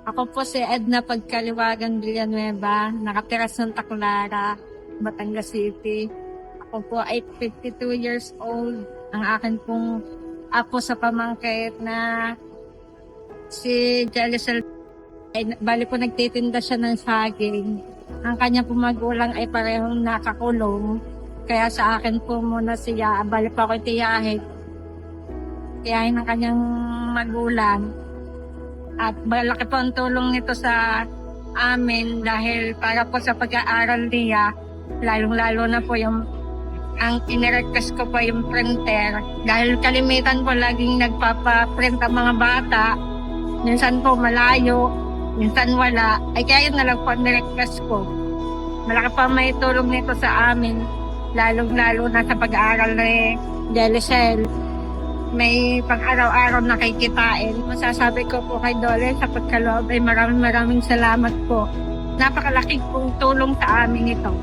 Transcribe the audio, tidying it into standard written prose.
Ako po si Edna Pagkaliwagan Villanueva, nakatira sa Santa Clara, Batangas City. Ako po ay 52 years old. Ang akin pong apo sa pamangkit na si Jelisel ay bali po nagtitinda siya ng saging. Ang kanya po magulang ay parehong nakakulong. Kaya sa akin po muna siya, bali po ako tiyahin. Tiyahin ng kanyang magulang. At malaki po ang tulong nito sa amin dahil para po sa pag-aaral niya, lalong-lalo na po ang inirequest ko po yung printer. Dahil kalimitan po laging nagpapaprint ang mga bata, minsan po malayo, minsan wala, ay kaya yun na lang po ang nirequest ko. Malaki po may tulong nito sa amin, lalong-lalo na sa pag-aaral ni Jelisel. May pang-araw-araw na kikitain. Masasabi ko po kay Dole sa pagkaloob ay maraming salamat po. Napakalaking pong tulong sa amin ito.